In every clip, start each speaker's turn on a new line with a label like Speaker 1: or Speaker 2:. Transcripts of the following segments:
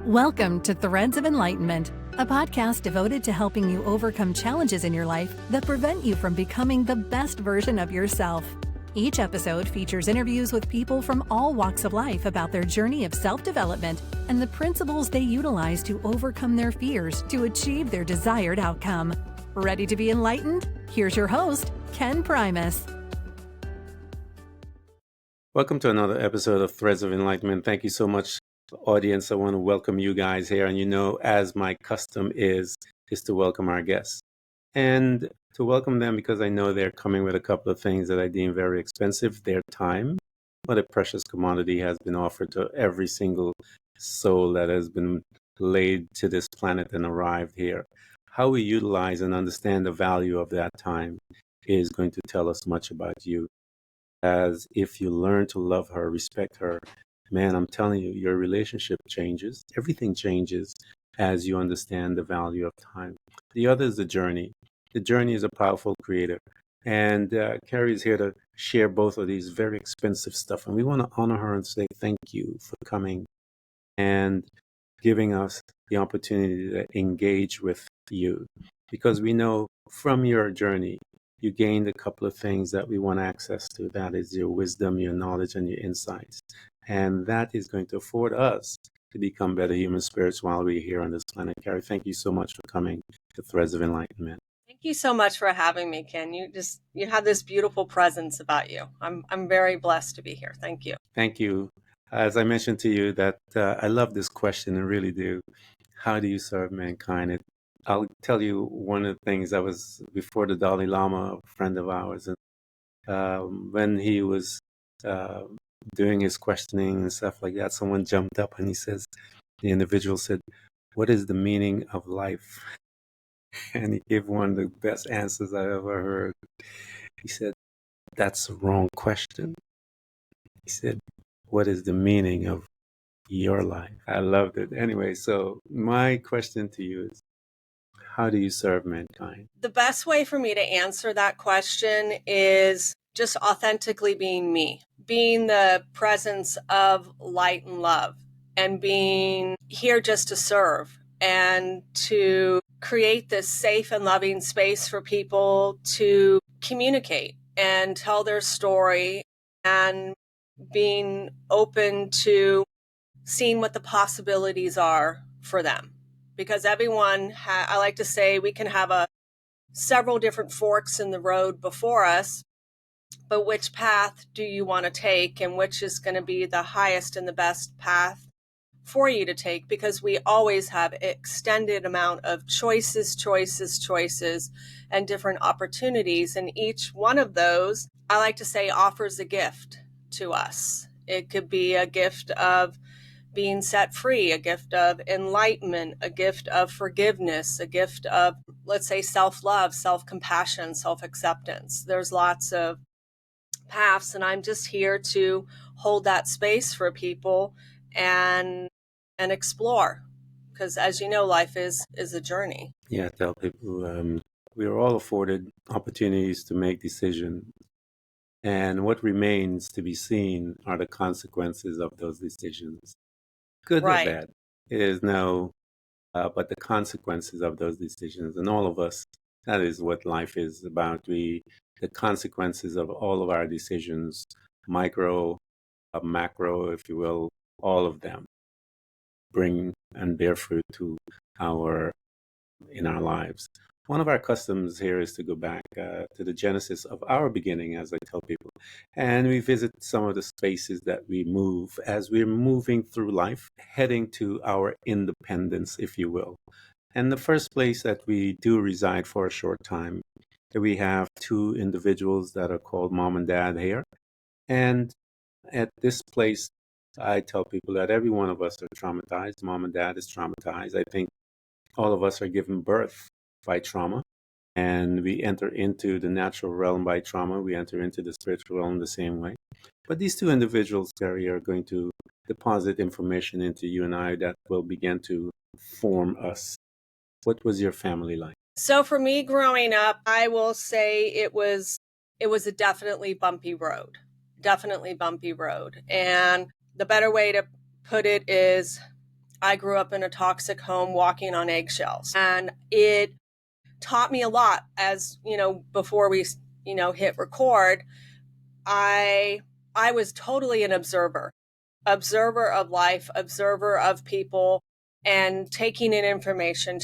Speaker 1: Welcome to Threads of Enlightenment, a podcast devoted to helping you overcome challenges in your life that prevent you from becoming the best version of yourself. Each episode features interviews with people from all walks of life about their journey of self-development and the principles they utilize to overcome their fears to achieve their desired outcome. Ready to be enlightened? Here's your host, Ken Primus.
Speaker 2: Welcome to another episode of Threads of Enlightenment. Thank you so much, audience. I want to welcome you guys here. And as my custom is to welcome our guests. And to welcome them because I know they're coming with a couple of things that I deem very expensive. Their time, what a precious commodity has been offered to every single soul that has been laid to this planet and arrived here. How we utilize and understand the value of that time is going to tell us much about you. As if you learn to love her, respect her, man, I'm telling you, your relationship changes. Everything changes as you understand the value of time. The other is the journey. The journey is a powerful creator. And Kerie is here to share both of these very expensive stuff. And we want to honor her and say thank you for coming and giving us the opportunity to engage with you. Because we know from your journey, you gained a couple of things that we want access to. That is your wisdom, your knowledge, and your insights. And that is going to afford us to become better human spirits while we're here on this planet. Kerie, thank you so much for coming to Threads of Enlightenment.
Speaker 3: Thank you so much for having me, Ken. You have this beautiful presence about you. I'm very blessed to be here. Thank you.
Speaker 2: Thank you. As I mentioned to you that I love this question, I really do. How do you serve mankind? I'll tell you one of the things. I was before the Dalai Lama, a friend of ours, and when he was doing his questioning and stuff like that, someone jumped up and the individual said, "What is the meaning of life?" And he gave one of the best answers I ever heard. He said, "That's the wrong question." He said, "What is the meaning of your life?" I loved it. Anyway, so my question to you is, how do you serve mankind?
Speaker 3: The best way for me to answer that question is just authentically being me, being the presence of light and love, and being here just to serve and to create this safe and loving space for people to communicate and tell their story, and being open to seeing what the possibilities are for them. Because everyone, I like to say, we can have several different forks in the road before us, but which path do you want to take, and which is going to be the highest and the best path for you to take? Because we always have extended amount of choices, and different opportunities. And each one of those, I like to say, offers a gift to us. It could be a gift of being set free, a gift of enlightenment, a gift of forgiveness, a gift of, let's say, self-love, self-compassion, self-acceptance. There's lots of paths, and I'm just here to hold that space for people and explore. Because as you know, life is a journey.
Speaker 2: Yeah, tell people we are all afforded opportunities to make decisions. And what remains to be seen are the consequences of those decisions. Good or bad. It is but the consequences of those decisions, and all of us, that is what life is about. The consequences of all of our decisions, micro, macro, if you will, all of them bring and bear fruit in our lives. One of our customs here is to go back to the genesis of our beginning, as I tell people, and we visit some of the spaces that we move as we're moving through life, heading to our independence, if you will. And the first place that we do reside for a short time, we have two individuals that are called Mom and Dad here. And at this place, I tell people that every one of us are traumatized. Mom and Dad is traumatized. I think all of us are given birth by trauma, and we enter into the natural realm by trauma. We enter into the spiritual realm the same way. But these two individuals, Kerie, are going to deposit information into you and I that will begin to form us. What was your family like?
Speaker 3: So for me growing up, I will say it was a definitely bumpy road. And the better way to put it is I grew up in a toxic home walking on eggshells. And it taught me a lot. As, before we, hit record, I was totally an observer of life, observer of people, and taking in information.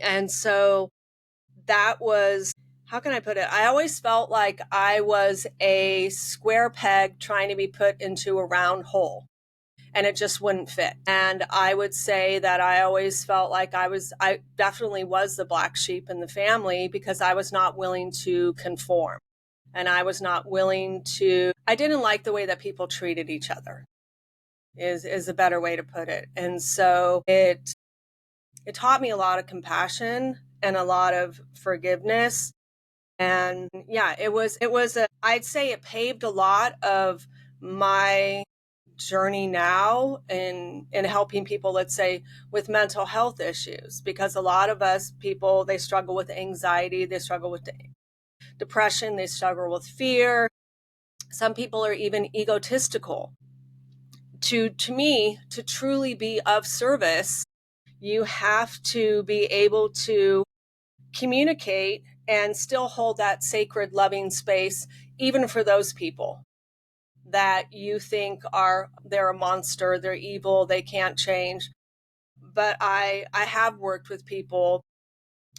Speaker 3: And so that was, how can I put it? I always felt like I was a square peg trying to be put into a round hole, and it just wouldn't fit. And I would say that I always felt like I definitely was the black sheep in the family, because I was not willing to conform. And I didn't like the way that people treated each other, is a better way to put it. And so it taught me a lot of compassion and a lot of forgiveness. And yeah, I'd say it paved a lot of my journey now in helping people, let's say, with mental health issues, because a lot of us people, they struggle with anxiety, they struggle with depression, they struggle with fear. Some people are even egotistical. To me, to truly be of service, you have to be able to communicate and still hold that sacred, loving space, even for those people that you think they're a monster, they're evil, they can't change. But I have worked with people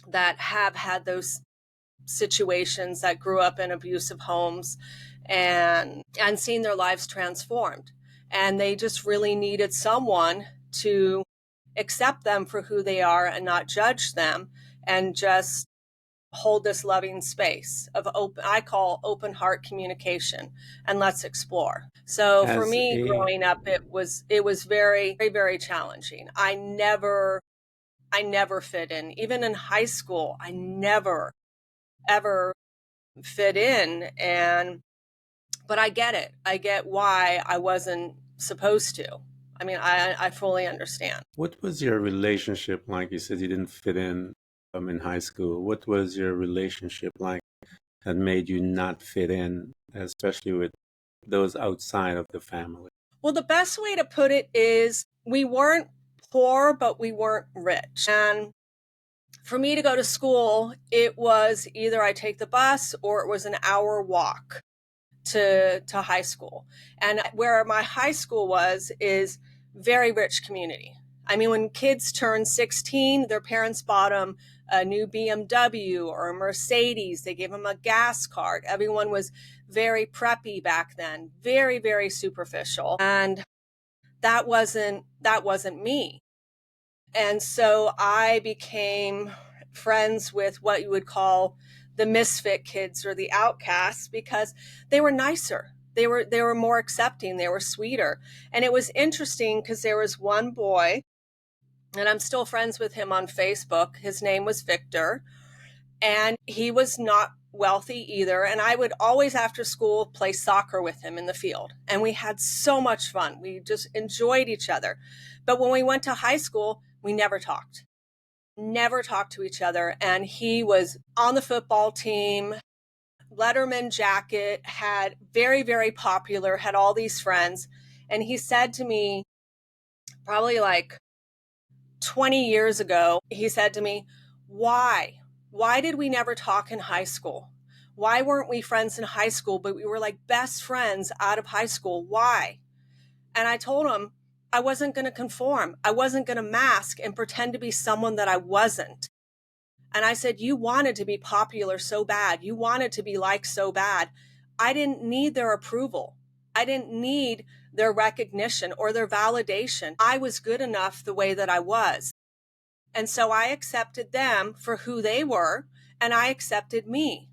Speaker 3: that have had those situations, that grew up in abusive homes, and seen their lives transformed. And they just really needed someone to accept them for who they are and not judge them, and just hold this loving space of I call open heart communication, and let's explore. So for me, growing up, it was very, very, very challenging. I never fit in. Even in high school, I never, ever fit in. But I get it. I get why I wasn't supposed to. I mean, I fully understand.
Speaker 2: What was your relationship like? You said you didn't fit in high school. What was your relationship like that made you not fit in, especially with those outside of the family?
Speaker 3: Well, the best way to put it is, we weren't poor, but we weren't rich. And for me to go to school, it was either I take the bus or it was an hour walk to high school. And where my high school is very rich community. I mean, when kids turn 16, their parents bought them a new BMW or a Mercedes. They gave them a gas card. Everyone was very preppy back then, very, very superficial. And that wasn't me. And so I became friends with what you would call the misfit kids or the outcasts, because they were nicer. They were more accepting. They were sweeter. And it was interesting because there was one boy, and I'm still friends with him on Facebook. His name was Victor, and he was not wealthy either. And I would always, after school, play soccer with him in the field. And we had so much fun. We just enjoyed each other. But when we went to high school, we never talked to each other. And he was on the football team, Letterman jacket, had very, very popular, had all these friends. And he said to me, probably like 20 years ago, he said to me, why did we never talk in high school? Why weren't we friends in high school, but we were like best friends out of high school? Why? And I told him I wasn't going to conform. I wasn't going to mask and pretend to be someone that I wasn't. And I said, you wanted to be popular so bad. You wanted to be liked so bad. I didn't need their approval. I didn't need their recognition or their validation. I was good enough the way that I was. And so I accepted them for who they were, and I accepted me.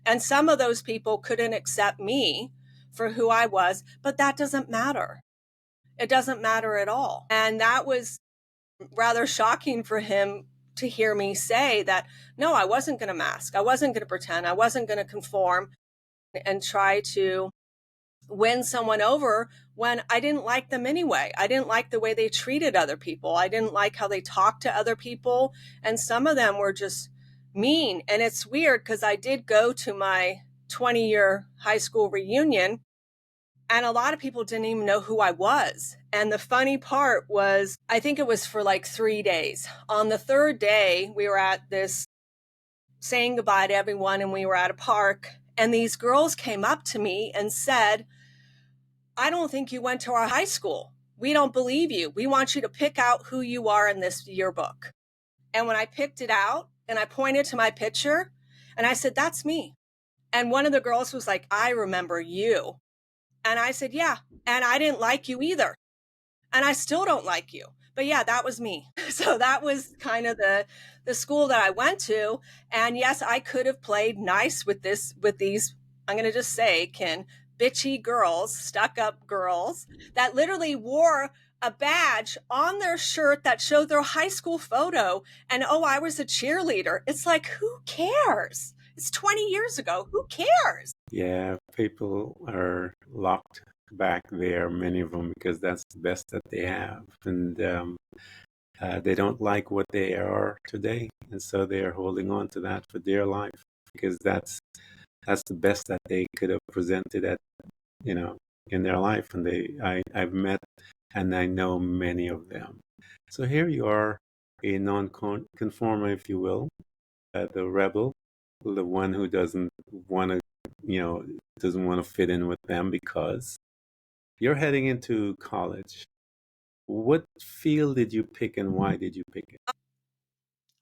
Speaker 3: And some of those people couldn't accept me for who I was, but that doesn't matter. It doesn't matter at all. And that was rather shocking for him to hear me say that, no, I wasn't going to mask. I wasn't going to pretend. I wasn't going to conform and try to win someone over when I didn't like them anyway. I didn't like the way they treated other people. I didn't like how they talked to other people. And some of them were just mean. And it's weird because I did go to my 20-year high school reunion, And a lot of people didn't even know who I was. And the funny part was, I think it was for like 3 days. On the third day, we were at this saying goodbye to everyone, and we were at a park. And these girls came up to me and said, I don't think you went to our high school. We don't believe you. We want you to pick out who you are in this yearbook. And when I picked it out and I pointed to my picture and I said, that's me. And one of the girls was like, I remember you. And I said, yeah. And I didn't like you either. And I still don't like you. But yeah, that was me. So that was kind of the school that I went to. And yes, I could have played nice with these, I'm going to just say, Ken, bitchy girls, stuck up girls that literally wore a badge on their shirt that showed their high school photo. And oh, I was a cheerleader. It's like, who cares? It's 20 years ago. Who cares?
Speaker 2: Yeah, people are locked back there, many of them, because that's the best that they have. And they don't like what they are today. And so they are holding on to that for dear life, because that's the best that they could have presented at, in their life. And I've met and I know many of them. So here you are, a non-conformer, if you will, the rebel, the one who doesn't want to, doesn't want to fit in with them, because you're heading into college. What field did you pick and why did you pick it?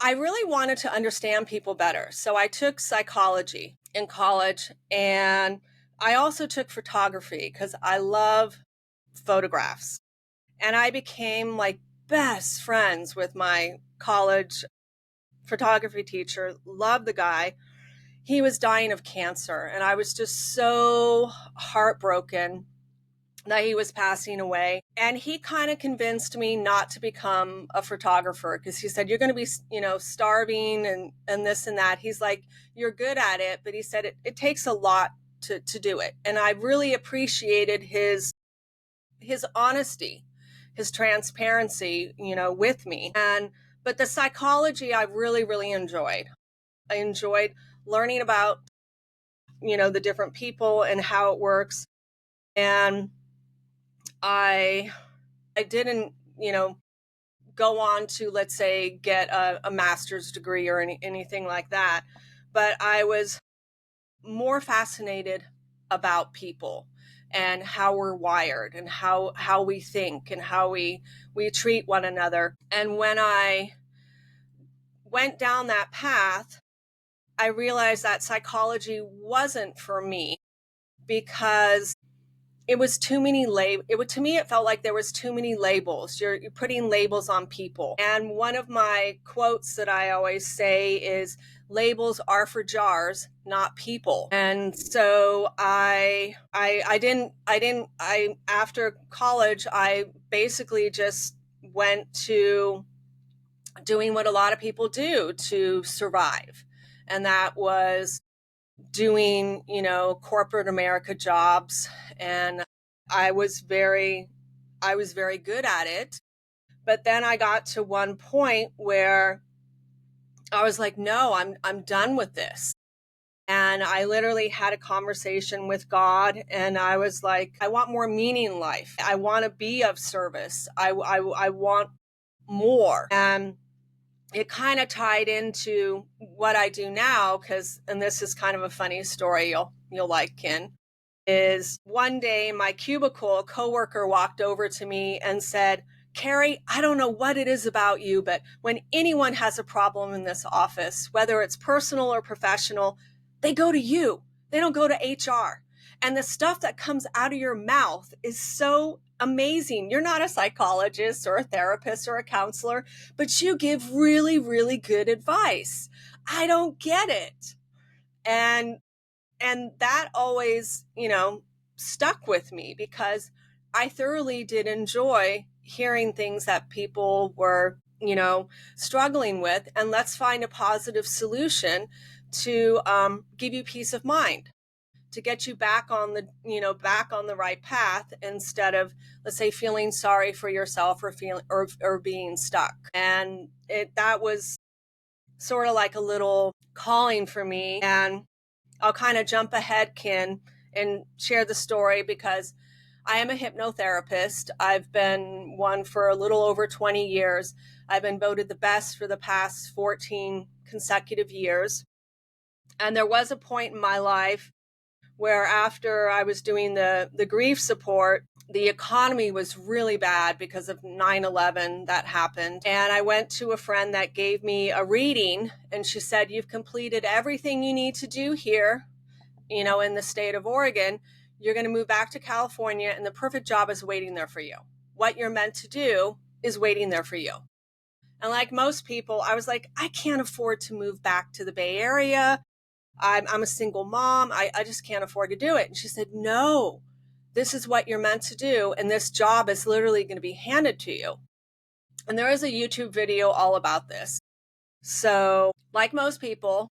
Speaker 3: I really wanted to understand people better. So I took psychology in college, and I also took photography because I love photographs. And I became like best friends with my college photography teacher. Loved the guy. He was dying of cancer, and I was just so heartbroken that he was passing away. And he kind of convinced me not to become a photographer, because he said, you're going to be, starving and this and that. He's like, you're good at it. But he said, it takes a lot to do it. And I really appreciated his honesty, his transparency, with me. But the psychology I really, really enjoyed. I enjoyed learning about, the different people and how it works. And I didn't, go on to, let's say, get a master's degree or anything like that. But I was more fascinated about people and how we're wired and how we think and how we treat one another. And when I went down that path, I realized that psychology wasn't for me, because it was too many to me, it felt like there was too many labels. You're putting labels on people. And one of my quotes that I always say is, labels are for jars, not people. And so after college, I basically just went to doing what a lot of people do to survive. And that was doing, corporate America jobs. And I was very good at it. But then I got to one point where I was like, no, I'm done with this. And I literally had a conversation with God, and I was like, I want more meaning in life. I want to be of service. I want more. And it kind of tied into what I do now, and this is kind of a funny story you'll like, Ken, is one day in my cubicle, a coworker walked over to me and said, Kerie, I don't know what it is about you, but when anyone has a problem in this office, whether it's personal or professional, they go to you. They don't go to HR. And the stuff that comes out of your mouth is so amazing. You're not a psychologist or a therapist or a counselor, but you give really, really good advice. I don't get it. And that always, stuck with me, because I thoroughly did enjoy hearing things that people were, struggling with. And let's find a positive solution to give you peace of mind, to get you back on the right path, instead of, let's say, feeling sorry for yourself or being stuck. And that was sort of like a little calling for me. And I'll kind of jump ahead, Ken, and share the story, because I am a hypnotherapist. I've been one for a little over 20 years. I've been voted the best for the past 14 consecutive years. And there was a point in my life where after I was doing the grief support, the economy was really bad because of 9/11 that happened. And I went to a friend that gave me a reading, and she said, you've completed everything you need to do here, in the state of Oregon. You're going to move back to California, and the perfect job is waiting there for you. What you're meant to do is waiting there for you. And like most people, I was like, I can't afford to move back to the Bay Area. I'm a single mom. I just can't afford to do it. And she said, no, this is what you're meant to do. And this job is literally going to be handed to you. And there is a YouTube video all about this. So like most people,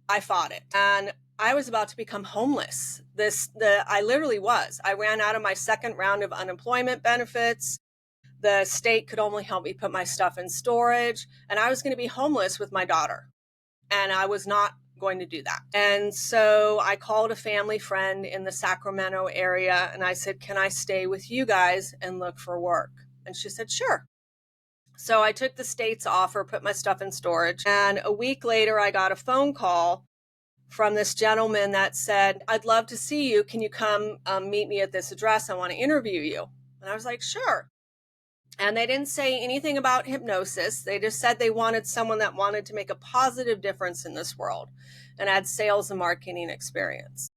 Speaker 3: I fought it. And I was about to become homeless. I literally was. I ran out of my second round of unemployment benefits. The state could only help me put my stuff in storage. And I was going to be homeless with my daughter. And I was not going to do that. And so I called a family friend in the Sacramento area and I said, can I stay with you guys and look for work? And she said, sure. So I took the state's offer, put my stuff in storage. And a week later, I got a phone call from this gentleman that said, I'd love to see you. Can you come meet me at this address? I want to interview you. And I was like, sure. And they didn't say anything about hypnosis. They just said they wanted someone that wanted to make a positive difference in this world and had sales and marketing experience.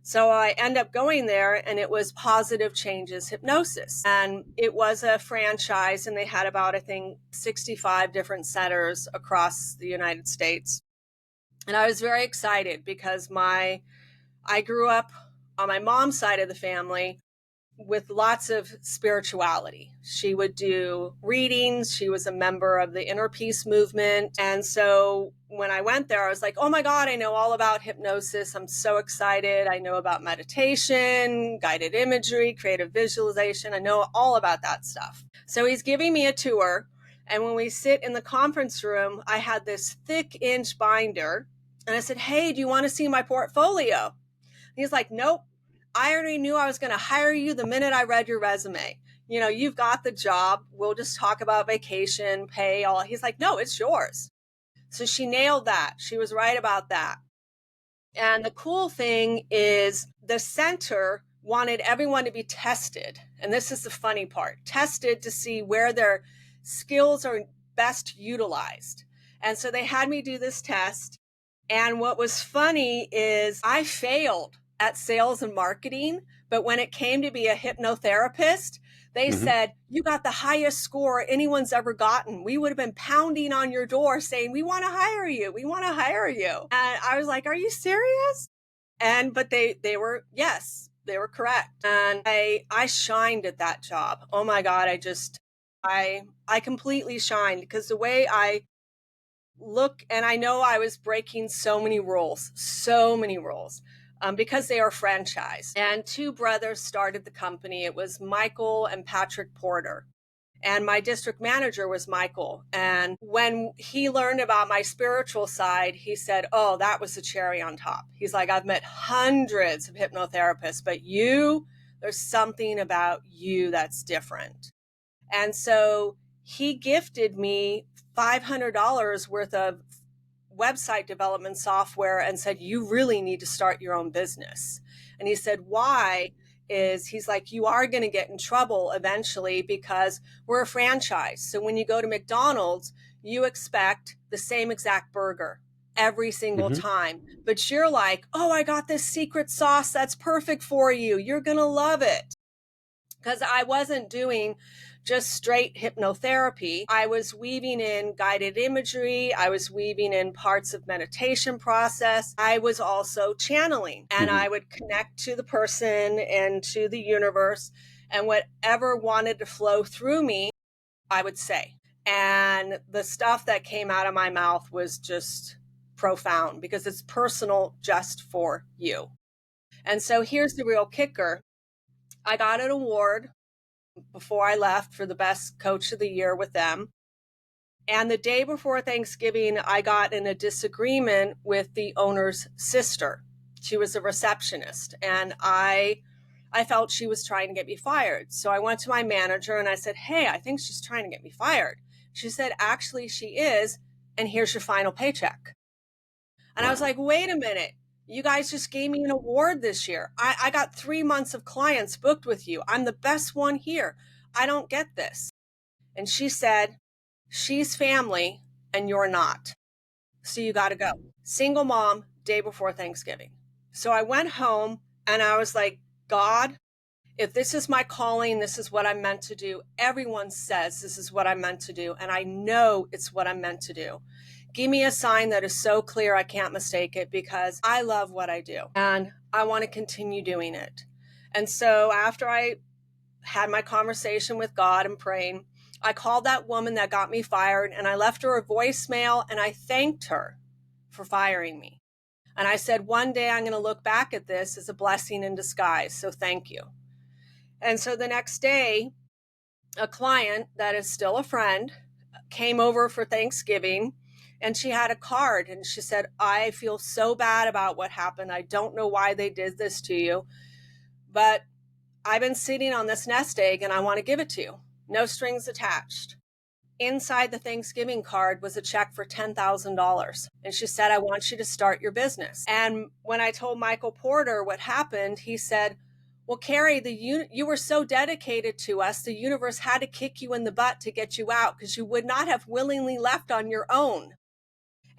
Speaker 3: So I end up going there, and it was Positive Changes Hypnosis. And it was a franchise, and they had about, I think, 65 different centers across the United States. And I was very excited because I grew up on my mom's side of the family with lots of spirituality. She would do readings. She was a member of the Inner Peace movement. And so when I went there, I was like, oh my God, I know all about hypnosis. I'm so excited. I know about meditation, guided imagery, creative visualization. I know all about that stuff. So he's giving me a tour. And when we sit in the conference room, I had this thick inch binder. And I said, hey, do you want to see my portfolio? And he's like, nope. I already knew I was going to hire you the minute I read your resume. You've got the job. We'll just talk about vacation, pay, all. He's like, no, it's yours. So she nailed that. She was right about that. And the cool thing is the center wanted everyone to be tested. And this is the funny part, tested to see where their skills are best utilized. And so they had me do this test. And what was funny is I failed at sales and marketing, but when it came to be a hypnotherapist, they said, you got the highest score anyone's ever gotten. We would have been pounding on your door saying, we want to hire you. We want to hire you. And I was like, are you serious? But they were, yes, they were correct. And I shined at that job. Oh my God. I completely shined because the way I look, and I know I was breaking so many rules, because they are franchised. And two brothers started the company. It was Michael and Patrick Porter. And my district manager was Michael. And when he learned about my spiritual side, he said, oh, that was the cherry on top. He's like, I've met hundreds of hypnotherapists, but there's something about you that's different. And so he gifted me $500 worth of website development software and said, you really need to start your own business. And he said, why? He's like, you are going to get in trouble eventually because we're a franchise. So when you go to McDonald's, you expect the same exact burger every single time. But you're like, oh, I got this secret sauce that's perfect for you. You're going to love it. Because I wasn't doing just straight hypnotherapy. I was weaving in guided imagery. I was weaving in parts of meditation process. I was also channeling, and I would connect to the person and to the universe, and whatever wanted to flow through me, I would say. And the stuff that came out of my mouth was just profound because it's personal just for you. And so here's the real kicker. I got an award before I left for the best coach of the year with them. And the day before Thanksgiving, I got in a disagreement with the owner's sister. She was a receptionist. And I I felt she was trying to get me fired. So I went to my manager and I said, hey, I think she's trying to get me fired. She said, actually, she is. And here's your final paycheck. And I was like, wait a minute. You guys just gave me an award this year. I got 3 months of clients booked with you. I'm the best one here. I don't get this. And she said, she's family and you're not. So you got to go. Single mom, day before Thanksgiving. So I went home and I was like, God, if this is my calling, this is what I'm meant to do. Everyone says this is what I'm meant to do. And I know it's what I'm meant to do. Give me a sign that is so clear I can't mistake it, because I love what I do and I want to continue doing it. And so after I had my conversation with God and praying, I called that woman that got me fired and I left her a voicemail and I thanked her for firing me. And I said, one day I'm going to look back at this as a blessing in disguise. So thank you. And so the next day, a client that is still a friend came over for Thanksgiving and she had a card and she said, I feel so bad about what happened. I don't know why they did this to you, but I've been sitting on this nest egg and I want to give it to you. No strings attached. Inside the Thanksgiving card was a check for $10,000. And she said, I want you to start your business. And when I told Michael Porter what happened, he said, well, Kerie, you were so dedicated to us, the universe had to kick you in the butt to get you out because you would not have willingly left on your own.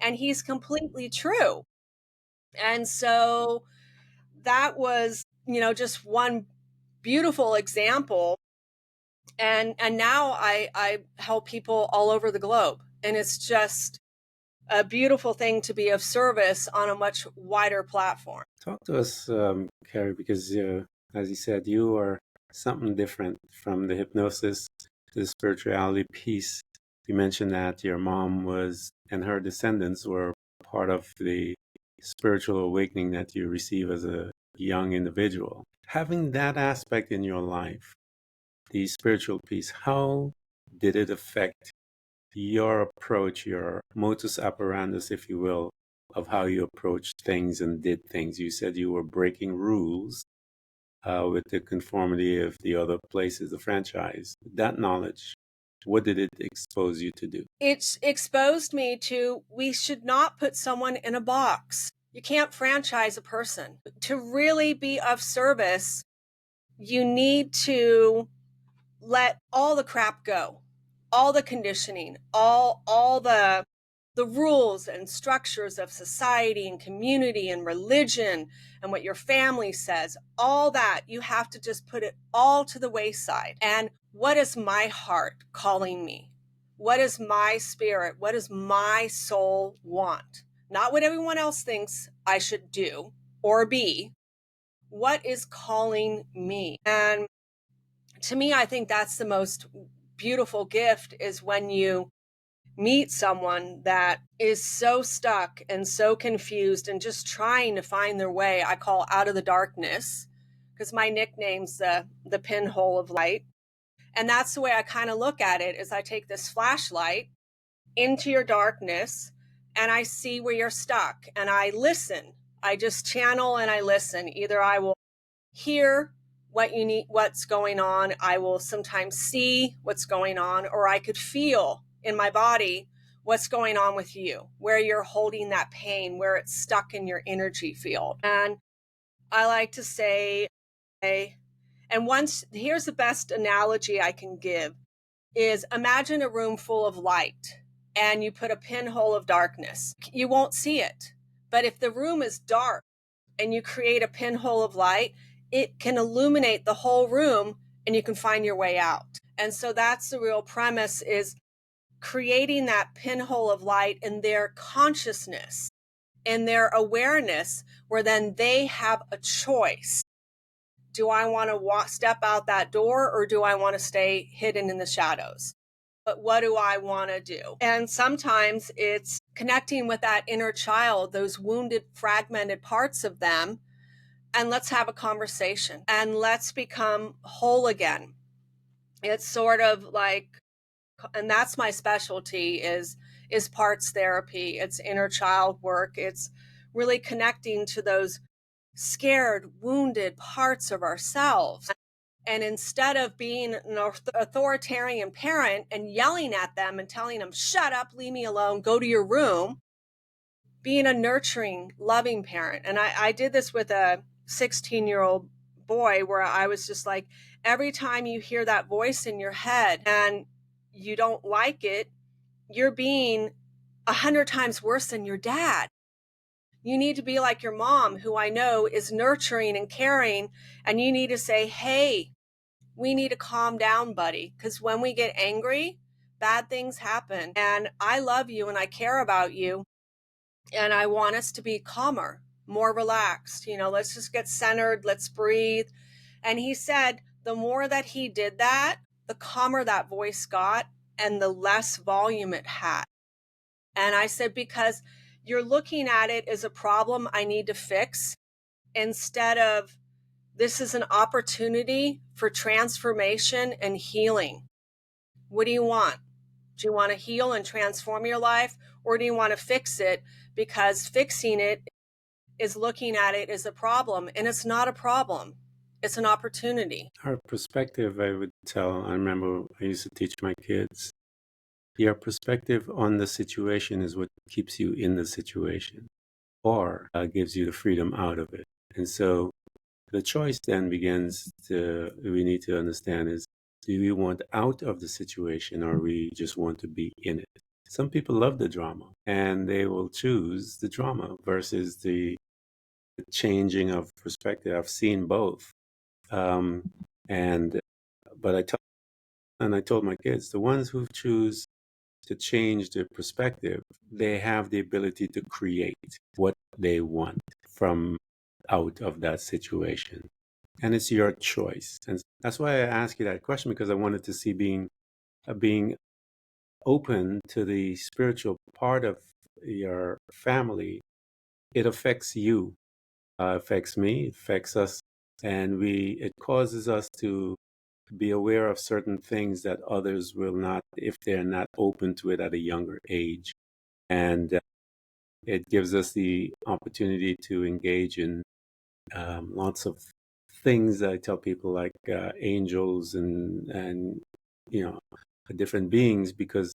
Speaker 3: And he's completely true. And so that was, just one beautiful example. And now I help people all over the globe. And it's just a beautiful thing to be of service on a much wider platform.
Speaker 2: Talk to us, Kerie, because as you said, you are something different from the hypnosis to the spirituality piece. You mentioned that your mom and her descendants were part of the spiritual awakening that you receive as a young individual. Having that aspect in your life, the spiritual piece, how did it affect your approach, your modus operandi, if you will, of how you approached things and did things? You said you were breaking rules with the conformity of the other places, the franchise. That knowledge, what did it expose you to do?
Speaker 3: It's exposed me to, we should not put someone in a box. You can't franchise a person. To really be of service, you need to let all the crap go, all the conditioning, all the rules and structures of society and community and religion and what your family says, all that, you have to just put it all to the wayside. And what is my heart calling me? What is my spirit? What does my soul want? Not what everyone else thinks I should do or be. What is calling me? And to me, I think that's the most beautiful gift, is when you meet someone that is so stuck and so confused and just trying to find their way. I call out of the darkness, because my nickname's the pinhole of light. And that's the way I kind of look at it, is I take this flashlight into your darkness and I see where you're stuck and I listen. I just channel and I listen. Either I will hear what you need, what's going on. I will sometimes see what's going on, or I could feel in my body what's going on with you, where you're holding that pain, where it's stuck in your energy field. And I like to say, here's the best analogy I can give, is imagine a room full of light and you put a pinhole of darkness. You won't see it. But if the room is dark and you create a pinhole of light, it can illuminate the whole room and you can find your way out. And so that's the real premise, is creating that pinhole of light in their consciousness, in their awareness, where then they have a choice. Do I want to step out that door, or do I want to stay hidden in the shadows? But what do I want to do? And sometimes it's connecting with that inner child, those wounded, fragmented parts of them, and let's have a conversation and let's become whole again. It's sort of like, and that's my specialty, is parts therapy. It's inner child work. It's really connecting to those scared, wounded parts of ourselves. And instead of being an authoritarian parent and yelling at them and telling them, shut up, leave me alone, go to your room, being a nurturing, loving parent. And I did this with a 16-year-old boy where I was just like, every time you hear that voice in your head and you don't like it, you're being 100 times worse than your dad. You need to be like your mom, who I know is nurturing and caring. And you need to say, hey, we need to calm down, buddy. Because when we get angry, bad things happen. And I love you and I care about you. And I want us to be calmer, more relaxed. Let's just get centered. Let's breathe. And he said the more that he did that, the calmer that voice got and the less volume it had. And I said, because you're looking at it as a problem I need to fix instead of this is an opportunity for transformation and healing. What do you want? Do you want to heal and transform your life, or do you want to fix it? Because fixing it is looking at it as a problem, and it's not a problem. It's an opportunity.
Speaker 2: Our perspective, I remember I used to teach my kids, your perspective on the situation is what keeps you in the situation or gives you the freedom out of it. And so the choice then we need to understand is, do we want out of the situation or we just want to be in it? Some people love the drama and they will choose the drama versus the changing of perspective. I've seen both. But I told my kids, the ones who choose to change their perspective, they have the ability to create what they want from out of that situation. And it's your choice. And that's why I asked you that question, because I wanted to see being open to the spiritual part of your family. It affects you, affects me, it affects us. And it causes us to be aware of certain things that others will not, if they're not open to it at a younger age. And it gives us the opportunity to engage in lots of things that I tell people, like angels and different beings, because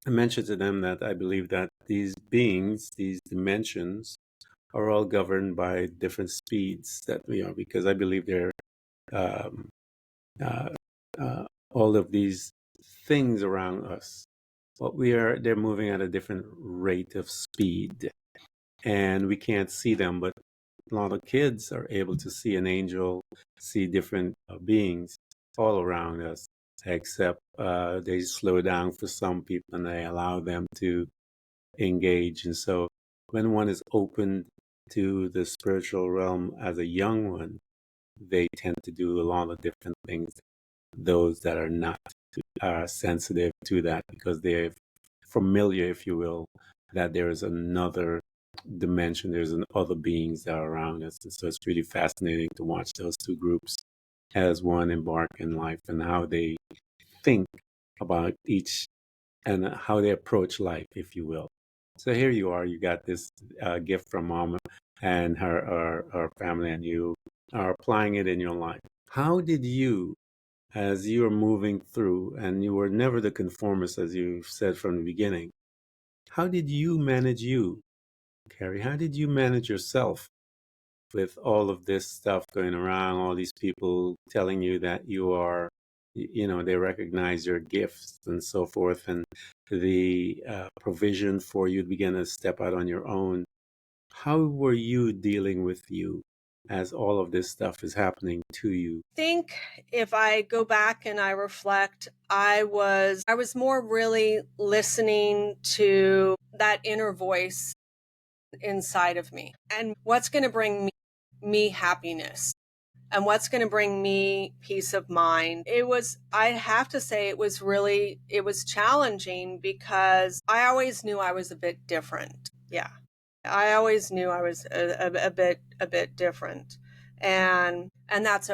Speaker 2: I mentioned to them that I believe that these beings, these dimensions, are all governed by different speeds that we are, because I believe they're um, all of these things around us, but they're moving at a different rate of speed, and we can't see them. But a lot of kids are able to see an angel, see different beings all around us, except they slow down for some people and they allow them to engage. And so when one is open to the spiritual realm as a young one, they tend to do a lot of different things. Those that are not are sensitive to that because they're familiar, if you will, that there is another dimension, there's other beings that are around us. And so it's really fascinating to watch those two groups as one embark in life and how they think about each and how they approach life, if you will. So here you are, you got this gift from Mama and her family, and you are applying it in your life. How did you, as you were moving through, and you were never the conformist, as you said from the beginning, how did you manage you, Kerie? How did you manage yourself with all of this stuff going around, all these people telling you that you are, they recognize your gifts and so forth, and the provision for you to begin to step out on your own? How were you dealing with you as all of this stuff is happening to you?
Speaker 3: I think if I go back and I reflect, I was more really listening to that inner voice inside of me and what's going to bring me happiness and what's going to bring me peace of mind. I have to say, it was challenging because I always knew I was a bit different. Yeah. I always knew I was a bit different, and that's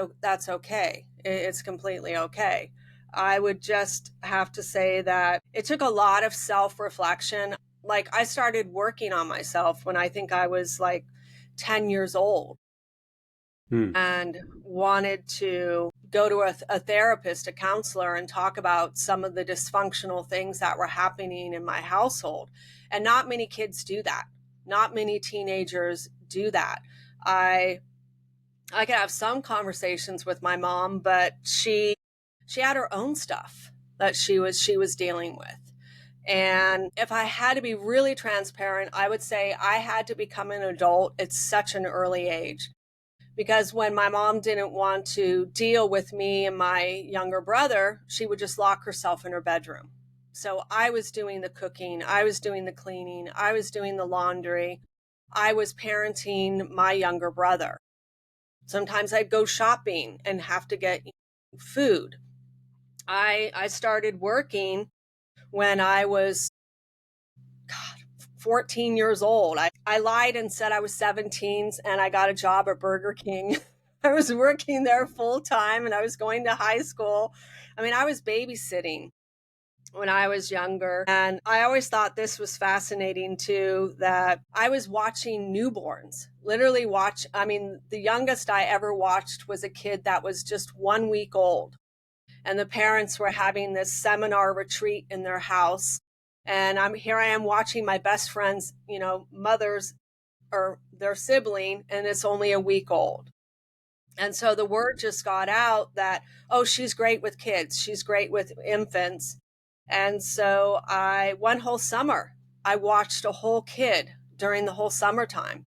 Speaker 3: okay. It's completely okay. I would just have to say that it took a lot of self-reflection. Like, I started working on myself when I think I was like 10 years old. and wanted to go to a therapist, a counselor, and talk about some of the dysfunctional things that were happening in my household. And not many kids do that. Not many teenagers do that. I could have some conversations with my mom, but she had her own stuff that she was dealing with. And if I had to be really transparent, I would say I had to become an adult at such an early age. Because when my mom didn't want to deal with me and my younger brother, she would just lock herself in her bedroom. So I was doing the cooking, I was doing the cleaning, I was doing the laundry, I was parenting my younger brother. Sometimes I'd go shopping and have to get food. I started working when I was 14 years old. I lied and said I was 17 and I got a job at Burger King. I was working there full time and I was going to high school. I mean, I was babysitting when I was younger. And I always thought this was fascinating too, that I was watching newborns, literally the youngest I ever watched was a kid that was just 1 week old. And the parents were having this seminar retreat in their house. And I am watching my best friend's, mothers or their sibling, and it's only a week old. And so the word just got out that, oh, she's great with kids. She's great with infants. And so one whole summer, I watched a whole kid during the whole summertime.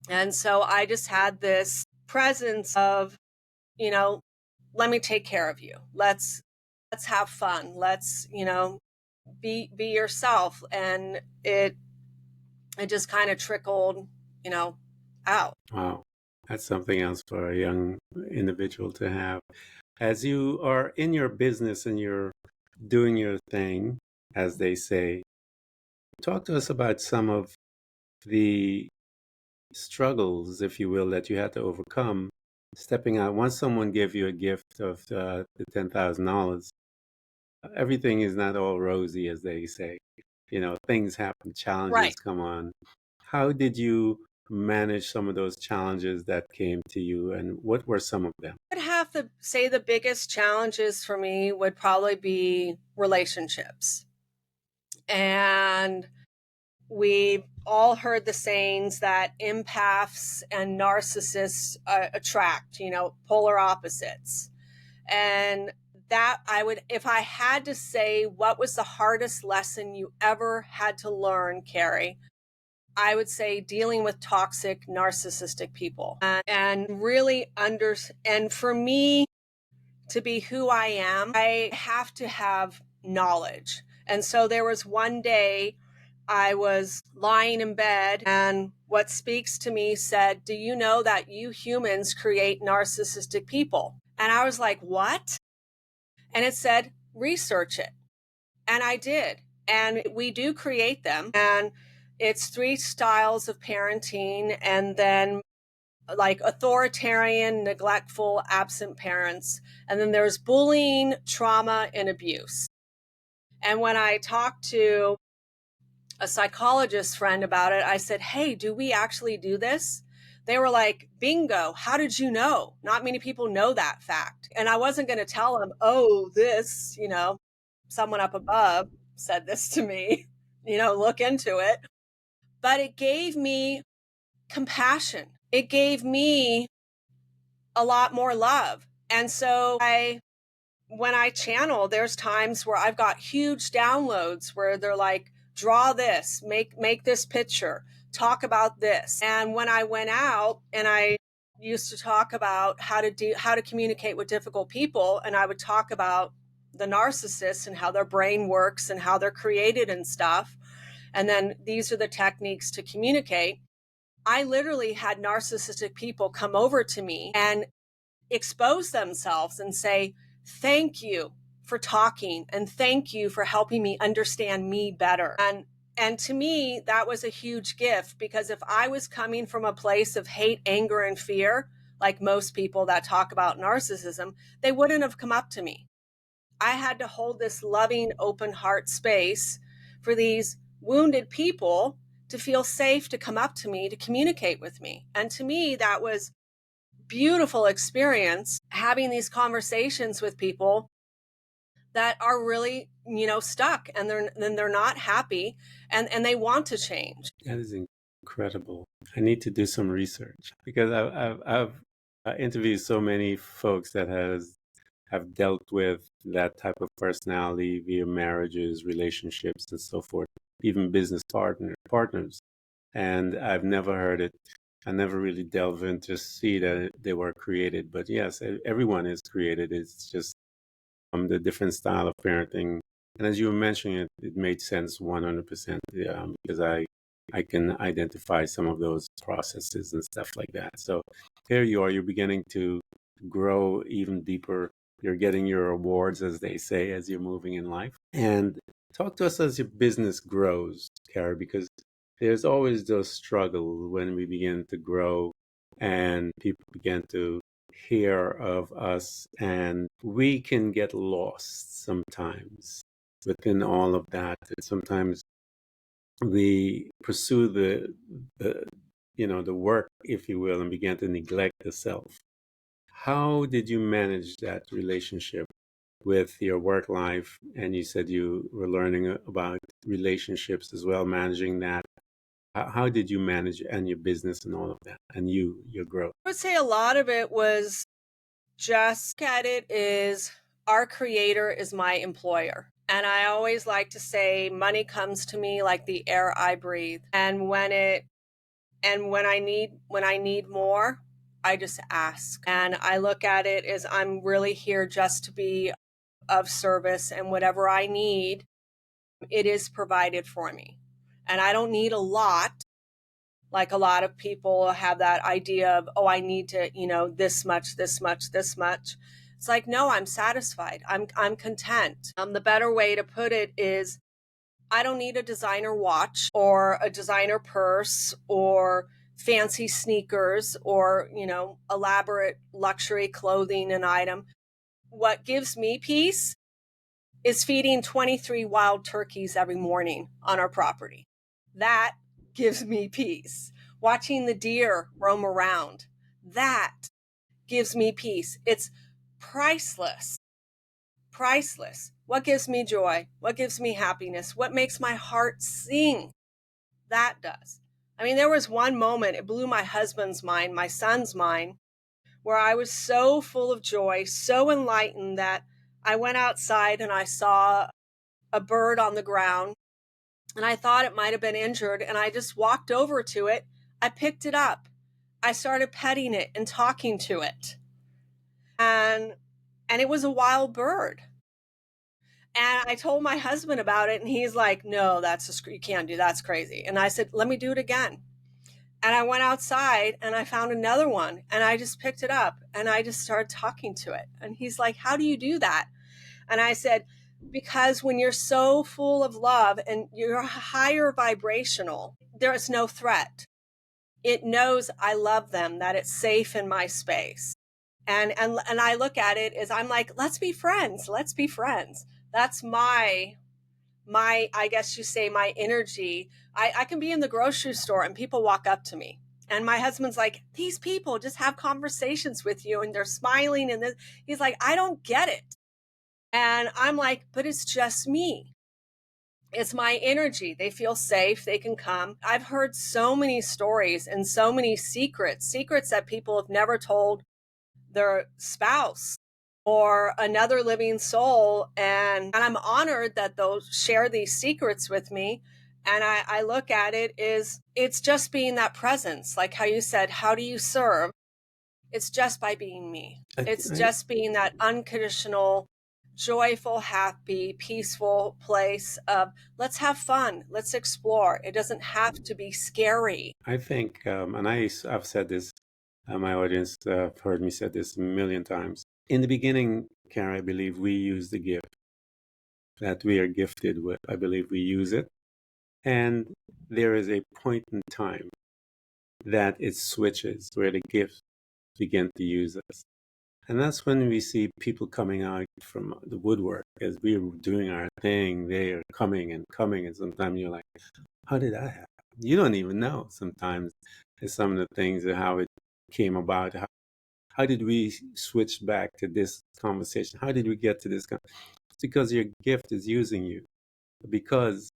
Speaker 3: And so I just had this presence of, let me take care of you. Let's have fun. Let's, be yourself. And it just kind of trickled, out.
Speaker 2: Wow. That's something else for a young individual to have. As you are in your business and you're doing your thing, as they say, talk to us about some of the struggles, if you will, that you had to overcome stepping out. Once someone gave you a gift of the $10,000, everything is not all rosy, as they say. Things happen, challenges come on. How did you manage some of those challenges that came to you, and what were some of them?
Speaker 3: I'd have to say the biggest challenges for me would probably be relationships. And we all heard the sayings that empaths and narcissists attract, polar opposites. And that if I had to say what was the hardest lesson you ever had to learn, Kerie, I would say dealing with toxic, narcissistic people and really and for me to be who I am, I have to have knowledge. And so there was one day I was lying in bed and what speaks to me said, do you know that you humans create narcissistic people? And I was like, what? And it said, research it. And I did. And we do create them. And it's 3 styles of parenting, and then like authoritarian, neglectful, absent parents. And then there's bullying, trauma, and abuse. And when I talked to a psychologist friend about it, I said, hey, do we actually do this? They were like, bingo, how did you know? Not many people know that fact. And I wasn't going to tell them, oh, this, someone up above said this to me, look into it. But it gave me compassion. It gave me a lot more love. And so when I channel, there's times where I've got huge downloads where they're like, draw this, make this picture, talk about this. And when I went out and I used to talk about how to communicate with difficult people, and I would talk about the narcissists and how their brain works and how they're created and stuff. And then these are the techniques to communicate. I literally had narcissistic people come over to me and expose themselves and say, thank you for talking and thank you for helping me understand me better. And to me, that was a huge gift, because if I was coming from a place of hate, anger, and fear, like most people that talk about narcissism, they wouldn't have come up to me. I had to hold this loving, open heart space for these wounded people to feel safe to come up to me, to communicate with me. And to me, that was beautiful experience having these conversations with people that are really, stuck, and they're not happy, and they want to change.
Speaker 2: That is incredible. I need to do some research because I've interviewed so many folks that have dealt with that type of personality via marriages, relationships, and so forth, even business partners. And I've never heard it. I never really delve in to see that they were created. But yes, everyone is created. It's just the different style of parenting. And as you were mentioning it, it made sense 100%, because I can identify some of those processes and stuff like that. So here you are, you're beginning to grow even deeper. You're getting your awards, as they say, as you're moving in life. And talk to us as your business grows, Kerie, because there's always those struggles when we begin to grow and people begin to hear of us, and we can get lost sometimes within all of that. And sometimes we pursue the the work, if you will, and begin to neglect the self. How did you manage that relationship with your work life? And you said you were learning about relationships as well, managing that. How did you manage and your business and all of that and your growth?
Speaker 3: I would say a lot of it was just at it is our creator is my employer. And I always like to say money comes to me like the air I breathe. And when I need more, I just ask. And I look at it as I'm really here just to be of service, and whatever I need, it is provided for me. And I don't need a lot. Like a lot of people have that idea of, oh, I need to, this much, this much, this much. It's like, no, I'm satisfied. I'm content. The better way to put it is I don't need a designer watch or a designer purse or fancy sneakers or, elaborate luxury clothing and item. What gives me peace is feeding 23 wild turkeys every morning on our property. That gives me peace. Watching the deer roam around, that gives me peace. It's priceless. Priceless. What gives me joy? What gives me happiness? What makes my heart sing? That does. I mean, there was one moment, it blew my husband's mind, my son's mind, where I was so full of joy, so enlightened that I went outside and I saw a bird on the ground, and I thought it might have been injured, and I just walked over to it. I picked it up. I started petting it and talking to it. And it was a wild bird. And I told my husband about it, and he's like, "No, you can't do that's crazy." And I said, "Let me do it again." And I went outside and I found another one, and I just picked it up and I just started talking to it. And he's like, "How do you do that?" And I said, because when you're so full of love and you're higher vibrational, there is no threat. It knows I love them, that it's safe in my space. And I look at it as I'm like, let's be friends. Let's be friends. That's my I guess you say my energy. I can be in the grocery store and people walk up to me. And my husband's like, these people just have conversations with you and they're smiling. And he's like, I don't get it. And I'm like, but it's just me. It's my energy. They feel safe. They can come. I've heard so many stories and so many secrets that people have never told their spouse or another living soul. And I'm honored that they'll share these secrets with me. And I look at it as it's just being that presence. Like how you said, how do you serve? It's just by being me. It's just being that unconditional, joyful, happy, peaceful place of let's have fun, let's explore. It doesn't have to be scary.
Speaker 2: I think, and I've said this, my audience have heard me say this a million times. In the beginning, Karen, I believe we use the gift that we are gifted with. I believe we use it. And there is a point in time that it switches where the gifts begin to use us. And that's when we see people coming out from the woodwork as we're doing our thing. They are coming and coming. And sometimes you're like, how did that happen? You don't even know sometimes some of the things and how it came about, how did we switch back to this conversation? How did we get to this? It's because your gift is using you. Because,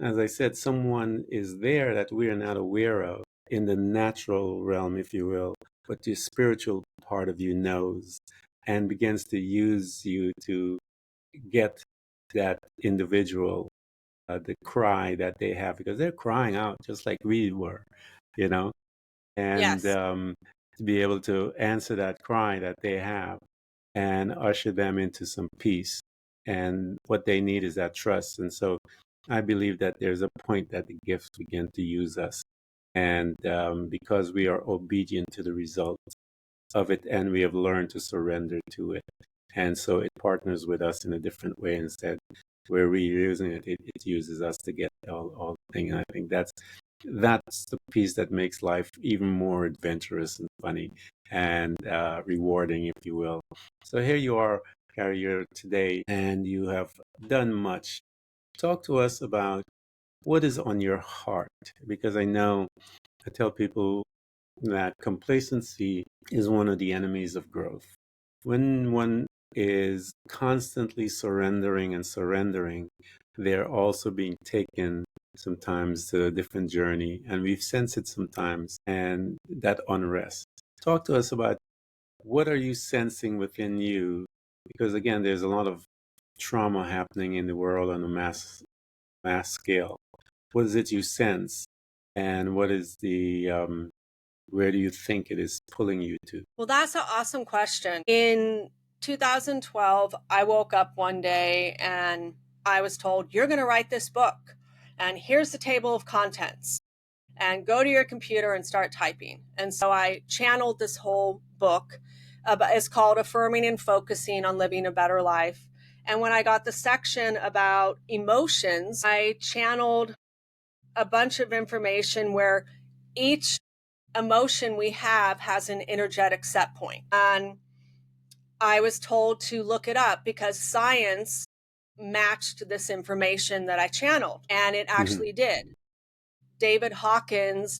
Speaker 2: as I said, someone is there that we are not aware of in the natural realm, if you will, but the spiritual part of you knows and begins to use you to get that individual the cry that they have, because they're crying out just like we were, you know, and
Speaker 3: Yes.
Speaker 2: to be able to answer that cry that they have and usher them into some peace. And what they need is that trust. And so I believe that there's a point that the gifts begin to use us. And because we are obedient to the result of it and we have learned to surrender to it. And so it partners with us in a different way. Instead, we're reusing it, it uses us to get all the thing. And I think that's the piece that makes life even more adventurous and funny and rewarding, if you will. So here you are, Kerie, today, and you have done much. Talk to us about what is on your heart, because I know I tell people that complacency is one of the enemies of growth. When one is constantly surrendering and surrendering, they're also being taken sometimes to a different journey. And we've sensed it sometimes, and that unrest. Talk to us about what are you sensing within you? Because again, there's a lot of trauma happening in the world on a mass scale. What is it you sense? And what is the where do you think it is pulling you to?
Speaker 3: Well, that's an awesome question. In 2012, I woke up one day and I was told, you're going to write this book. And here's the table of contents. And go to your computer and start typing. And so I channeled this whole book. It's called Affirming and Focusing on Living a Better Life. And when I got the section about emotions, I channeled a bunch of information where each emotion we have has an energetic set point. And I was told to look it up because science matched this information that I channeled, and it actually did. David Hawkins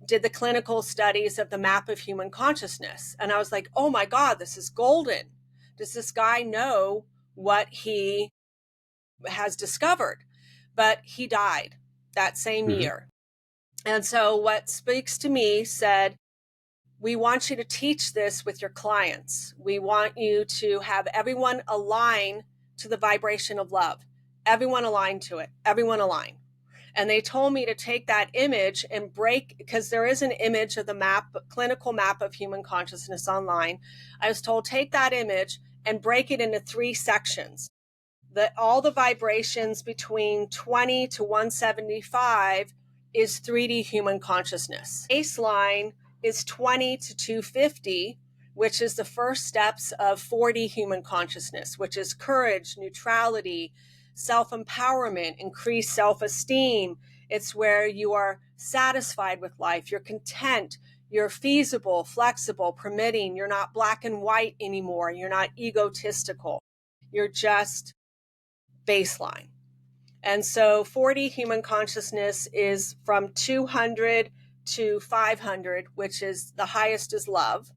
Speaker 3: did the clinical studies of the map of human consciousness. And I was like, oh my God, this is golden. Does this guy know what he has discovered? But he died that same year. And so what Speaks to Me said, we want you to teach this with your clients. We want you to have everyone align to the vibration of love. Everyone align to it. Everyone align. And they told me to take that image and break, because there is an image of the map, clinical map of human consciousness online. I was told, take that image and break it into 3 sections. All the vibrations between 20 to 175 is 3D human consciousness. Baseline is 20 to 250, which is the first steps of 4D human consciousness, which is courage, neutrality, self-empowerment, increased self-esteem. It's where you are satisfied with life, you're content, you're feasible, flexible, permitting, you're not black and white anymore, you're not egotistical, you're just baseline. And so 4D human consciousness is from 200 to 500, which is the highest is love.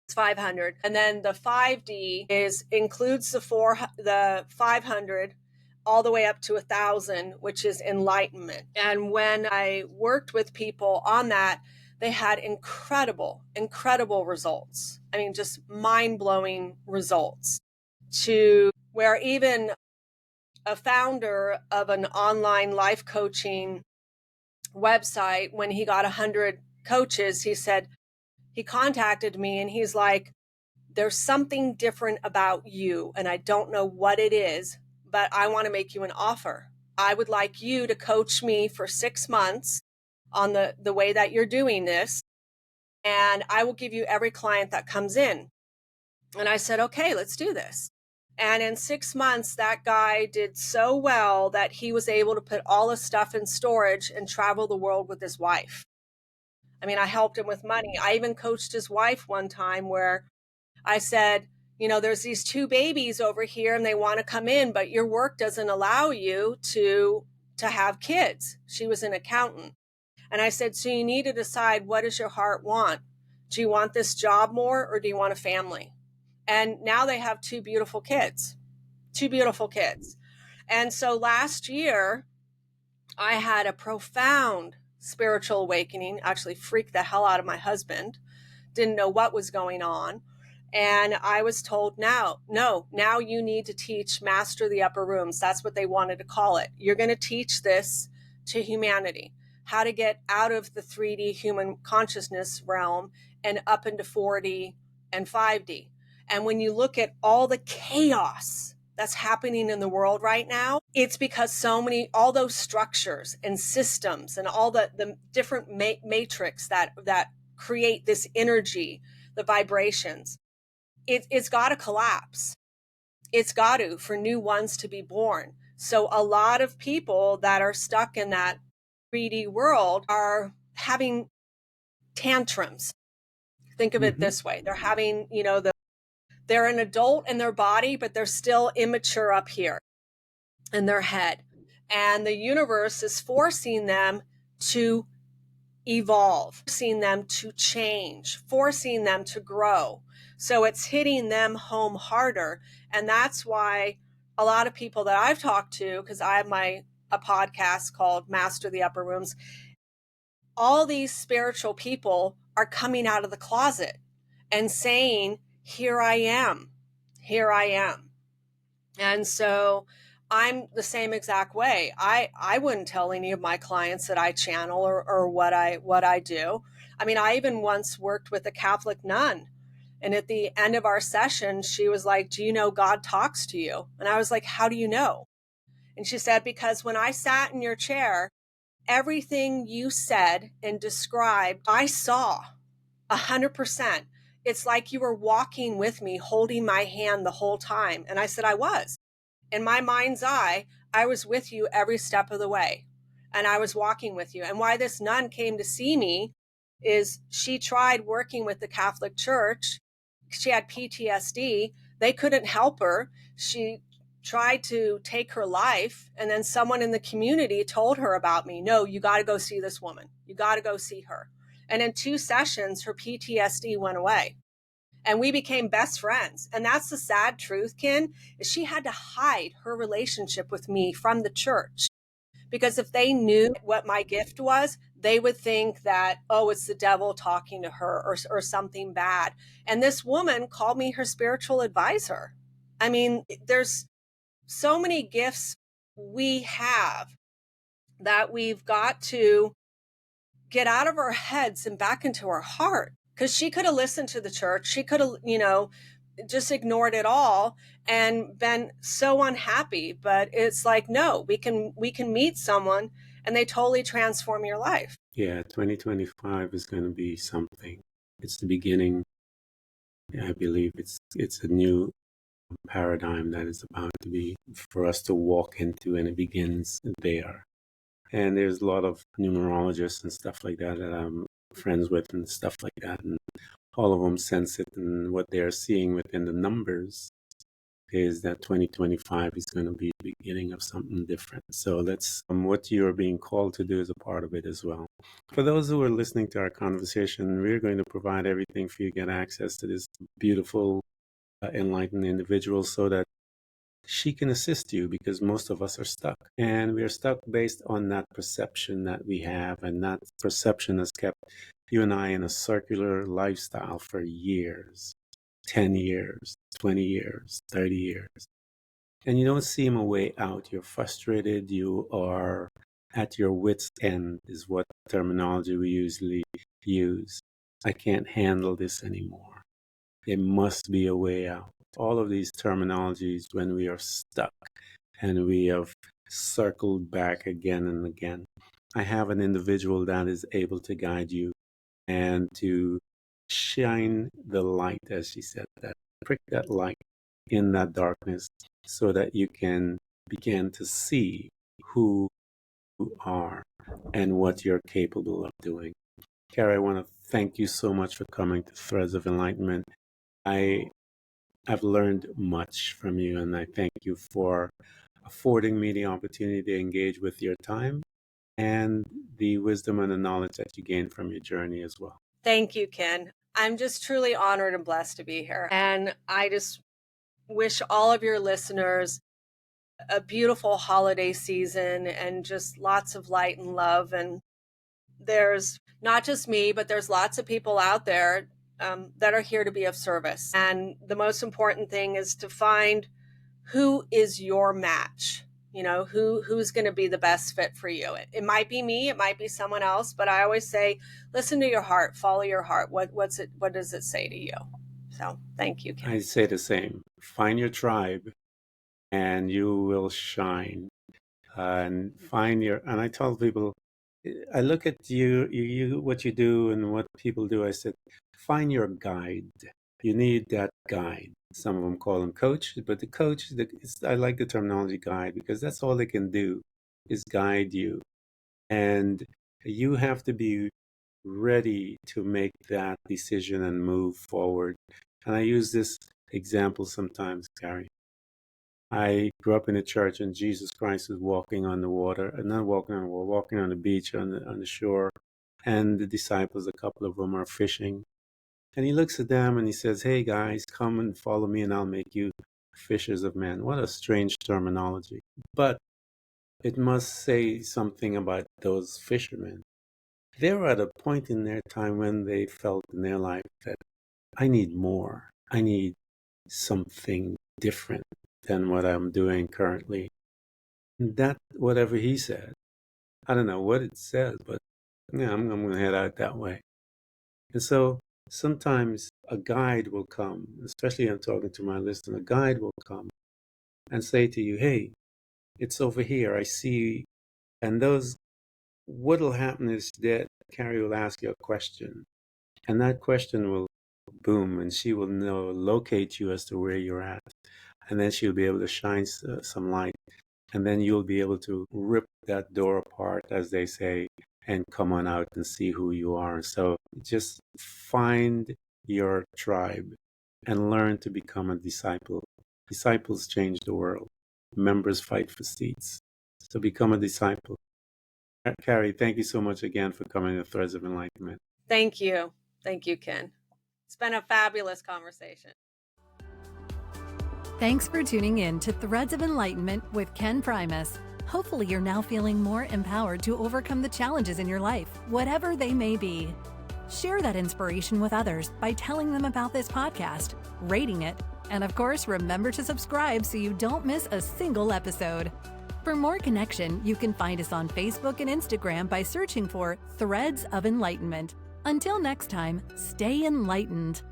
Speaker 3: It's 500. And then the 5D includes the 500 all the way up to 1,000, which is enlightenment. And when I worked with people on that, they had incredible results. I mean, just mind-blowing results, to where even a founder of an online life coaching website, when he got 100 coaches, he contacted me and he's like, there's something different about you and I don't know what it is, but I want to make you an offer. I would like you to coach me for 6 months on the way that you're doing this, and I will give you every client that comes in. And I said, okay, let's do this. And in 6 months, that guy did so well that he was able to put all his stuff in storage and travel the world with his wife. I mean, I helped him with money. I even coached his wife one time where I said, there's these 2 babies over here and they want to come in, but your work doesn't allow you to have kids. She was an accountant. And I said, so you need to decide, what does your heart want? Do you want this job more, or do you want a family? And now they have two beautiful kids. And so last year, I had a profound spiritual awakening, actually freaked the hell out of my husband, didn't know what was going on. And I was told, now you need to teach Master the Upper Rooms. That's what they wanted to call it. You're going to teach this to humanity, how to get out of the 3D human consciousness realm and up into 4D and 5D. And when you look at all the chaos that's happening in the world right now, it's because all those structures and systems and all the different matrix that create this energy, the vibrations, it's got to collapse. It's got to, for new ones to be born. So a lot of people that are stuck in that 3D world are having tantrums. Think of it this way. They're having, they're an adult in their body, but they're still immature up here in their head. And the universe is forcing them to evolve, forcing them to change, forcing them to grow. So it's hitting them home harder. And that's why a lot of people that I've talked to, because I have a podcast called Master the Upper Rooms, all these spiritual people are coming out of the closet and saying, here I am. And so I'm the same exact way. I wouldn't tell any of my clients that I channel or what I do. I mean, I even once worked with a Catholic nun, and at the end of our session, she was like, do you know God talks to you? And I was like, how do you know? And she said, because when I sat in your chair, everything you said and described, I saw 100%. It's like you were walking with me, holding my hand the whole time. And I said, I was. In my mind's eye, I was with you every step of the way, and I was walking with you. And why this nun came to see me is she tried working with the Catholic Church. She had PTSD. They couldn't help her. She tried to take her life, and then someone in the community told her about me. No, you got to go see this woman. You got to go see her. And in 2 sessions, her PTSD went away. And we became best friends. And that's the sad truth, Ken, is she had to hide her relationship with me from the church. Because if they knew what my gift was, they would think that, oh, it's the devil talking to her or something bad. And this woman called me her spiritual advisor. I mean, there's so many gifts we have that we've got to get out of our heads and back into our heart. Because she could have listened to the church. She could have, just ignored it all and been so unhappy. But it's like, no, we can meet someone and they totally transform your life.
Speaker 2: Yeah, 2025 is going to be something. It's the beginning. I believe it's a new paradigm that is about to be for us to walk into, and it begins there. And there's a lot of numerologists and stuff like that I'm friends with and stuff like that, and all of them sense it, and what they're seeing within the numbers is that 2025 is going to be the beginning of something different. So that's what you're being called to do is a part of it as well. For those who are listening to our conversation, we're going to provide everything for you to get access to this beautiful, enlightened individual so that she can assist you, because most of us are stuck, and we are stuck based on that perception that we have, and that perception has kept you and I in a circular lifestyle for years, 10 years, 20 years, 30 years, and you don't see a way out. You're frustrated, you are at your wit's end is what terminology we usually use. I can't handle this anymore. There must be a way out. All of these terminologies when we are stuck and we have circled back again and again. I have an individual that is able to guide you and to shine the light, as she said, that prick that light in that darkness so that you can begin to see who you are and what you're capable of doing. Kerie, I want to thank you so much for coming to Threads of Enlightenment. I've learned much from you, and I thank you for affording me the opportunity to engage with your time and the wisdom and the knowledge that you gained from your journey as well.
Speaker 3: Thank you, Ken. I'm just truly honored and blessed to be here. And I just wish all of your listeners a beautiful holiday season and just lots of light and love. And there's not just me, but there's lots of people out there that are here to be of service. And the most important thing is to find who is your match. You know, who's going to be the best fit for you. It might be me, it might be someone else, but I always say, listen to your heart, follow your heart. What does it say to you? So thank you, Ken.
Speaker 2: I say the same. Find your tribe and you will shine. And and I tell people, I look at you, what you do and what people do. I said, find your guide. You need that guide. Some of them call them coach, but the coach, I like the terminology guide because that's all they can do is guide you. And you have to be ready to make that decision and move forward. And I use this example sometimes, Kerie. I grew up in a church and Jesus Christ was walking on the water, and not walking on the water, walking on the beach, on the shore. And the disciples, a couple of them are fishing. And he looks at them and he says, hey guys, come and follow me and I'll make you fishers of men. What a strange terminology. But it must say something about those fishermen. They were at a point in their time when they felt in their life that I need more. I need something different than what I'm doing currently. And that, whatever he said, I don't know what it says, but yeah, I'm going to head out that way. And so sometimes a guide will come, especially I'm talking to my listener, a guide will come and say to you, hey, it's over here. I see. And what'll happen is that Kerie will ask you a question, and that question will boom, and she will locate you as to where you're at. And then she'll be able to shine some light. And then you'll be able to rip that door apart, as they say, and come on out and see who you are. So just find your tribe and learn to become a disciple. Disciples change the world. Members fight for seats. So become a disciple. Kerie, thank you so much again for coming to Threads of Enlightenment.
Speaker 3: Thank you. Thank you, Ken. It's been a fabulous conversation.
Speaker 1: Thanks for tuning in to Threads of Enlightenment with Ken Primus. Hopefully you're now feeling more empowered to overcome the challenges in your life, whatever they may be. Share that inspiration with others by telling them about this podcast, rating it, and of course, remember to subscribe so you don't miss a single episode. For more connection, you can find us on Facebook and Instagram by searching for Threads of Enlightenment. Until next time, stay enlightened.